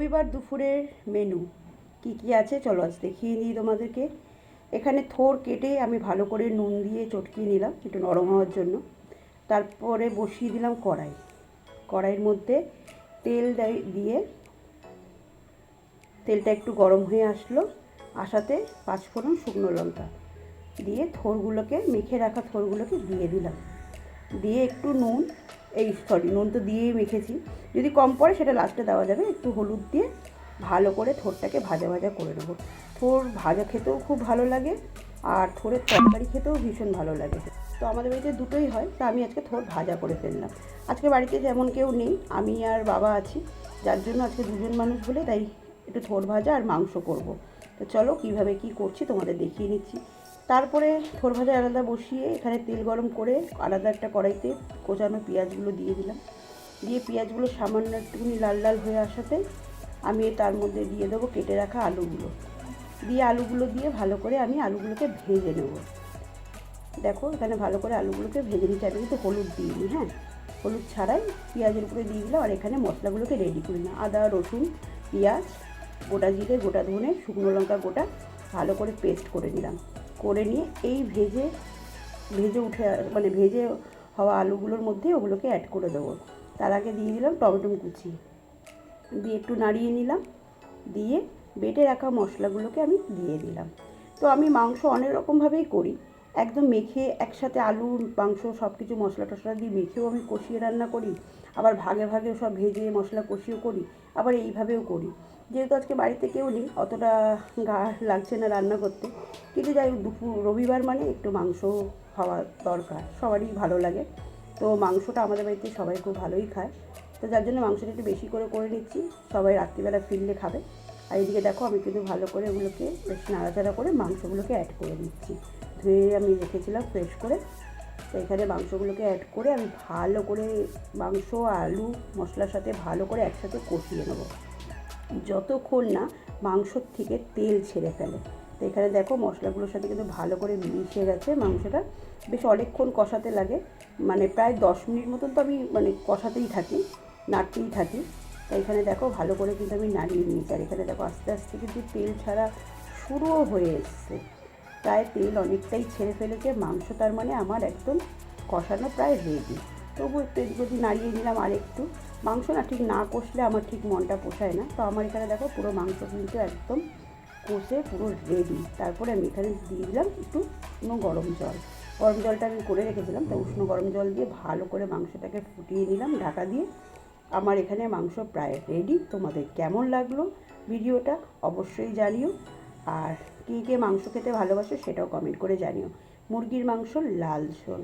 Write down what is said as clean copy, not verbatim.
রবিবার দুপুরের মেনু কি কি আছে চলো আজ দেখিয়ে দিই তোমাদেরকে। এখানে থোড় কেটে আমি ভালো করে নুন দিয়ে চটকিয়ে নিলাম একটু নরম হওয়ার জন্য। তারপরে বসিয়ে দিলাম কড়াইয়ের মধ্যে তেল দিয়ে তেলটা একটু গরম হয়ে আসাতে পাঁচফোড়ন শুকনো লঙ্কা দিয়ে থোড়গুলোকে মেখে রাখা থোড়গুলোকে দিয়ে দিলাম। দিয়ে একটু নুন তো দিয়েই মেখেছি, যদি কম পড়ে সেটা লাস্টে দেওয়া যাবে। একটু হলুদ দিয়ে ভালো করে থোড়টাকে ভাজা ভাজা করে নেবো। থোড় ভাজা খেতেও খুব ভালো লাগে আর থোড়ের তরকারি খেতেও ভীষণ ভালো লাগে। তো আমাদের বাড়িতে দুটোই হয়, তা আমি আজকে থোড় ভাজা করে ফেললাম। আজকে বাড়িতে যেমন কেউ নেই, আমি আর বাবা আছি, যার জন্য আজকে দুজন মানুষ বলে তাই একটু থোড় ভাজা আর মাংস করব। তো চলো কীভাবে কী করছি তোমাদের দেখিয়ে নিচ্ছি। তারপরে থোড় ভাজা আলাদা বসিয়ে এখানে তেল গরম করে আলাদা একটা কড়াইতে কোচানো পেঁয়াজগুলো দিয়ে দিলাম। দিয়ে পেঁয়াজগুলো সামান্য একটুখানি লাল লাল হয়ে আসাতে আমি তার মধ্যে দিয়ে দেবো কেটে রাখা আলুগুলো। আলুগুলো দিয়ে ভালো করে আমি আলুগুলোকে ভেজে নেব। দেখো এখানে ভালো করে আলুগুলোকে ভেজে নিচ্ছি। আমি কিন্তু হলুদ দিইনি, হ্যাঁ, হলুদ ছাড়াই পেঁয়াজের উপরে দিয়ে দিলাম। আর এখানে মশলাগুলোকে রেডি করি না, আদা রসুন পেঁয়াজ গোটা জিরে গোটা ধনে শুকনো লঙ্কা গোটা ভালো করে পেস্ট করে নিলাম। করে নিয়ে এই ভেজে হওয়া আলুগুলোর মধ্যে ওগুলোকে অ্যাড করে দেবো। তার আগে দিয়ে দিলাম টমেটো কুচি, দিয়ে একটু নাড়িয়ে নিলাম। দিয়ে বেটে রাখা মশলাগুলোকে আমি দিয়ে দিলাম। তো আমি মাংস অনেক রকমভাবেই করি, একদম মেখে একসাথে আলু মাংস সব কিছু মশলা টশলা দিয়ে মেখেও আমি কষিয়ে রান্না করি, আবার ভাগে ভাগে সব ভেজে মশলা কষিয়েও করি, আবার এইভাবেও করি। যেহেতু আজকে বাড়িতে কেউ নেই, অতটা গা লাগছে না রান্না করতে, কিন্তু যাই রবিবার মানে একটু মাংস হওয়া দরকার, সবারই ভালো লাগে। তো মাংসটা আমাদের বাড়িতে সবাই খুব ভালোই খায়, তো যার জন্য মাংসটা একটু বেশি করে নিচ্ছি, সবাই রাত্রিবেলা ফিরলে খাবে। আর এদিকে দেখো আমি কিন্তু ভালো করে ওগুলোকে বেশ নাড়াচাড়া করে মাংসগুলোকে অ্যাড করে দিচ্ছি। ধুয়ে আমি রেখেছিলাম ফ্রেশ করে, তো এখানে মাংসগুলোকে অ্যাড করে আমি ভালো করে মাংস আলু মশলার সাথে ভালো করে একসাথে কষিয়ে নেবো যতক্ষণ না মাংসর থেকে তেল ছেড়ে ফেলে। তো এখানে দেখো মশলাগুলোর সাথে কিন্তু ভালো করে মিশে গেছে মাংসটা। বেশ অনেকক্ষণ কষাতে লাগে, মানে প্রায় 10 মিনিট মতন তো আমি কষাতেই থাকি, নাড়তেই থাকি। তো এখানে দেখো ভালো করে কিন্তু আমি নাড়িয়ে নিয়েছি। আর এখানে দেখো আস্তে আস্তে কিন্তু তেল ছাড়া শুরুও হয়ে এসছে, প্রায় তেল অনেকটাই ছেড়ে ফেলেছে মাংস, তার মানে আমার একদম কষানো প্রায় রেডি। তবু একটু যদি নাড়িয়ে নিলাম আর একটু। মাংস না ঠিক না কষলে আমার ঠিক মনটা পোষায় না। তো আমার এখানে দেখো পুরো মাংস কিন্তু একদম কষে পুরো রেডি। তারপরে আমি এখানে দিয়ে দিলাম একটু উষ্ণ গরম জলটা আমি করে রেখেছিলাম, তো উষ্ণ গরম জল দিয়ে ভালো করে মাংসটাকে ফুটিয়ে নিলাম ঢাকা দিয়ে। আমার এখানে মাংস প্রায় রেডি। তোমাদের কেমন লাগলো ভিডিওটা অবশ্যই জানিও, আর কে কে মাংস খেতে ভালোবাসো সেটাও কমেন্ট করে জানিও। মুরগির মাংস লাল ঝোল।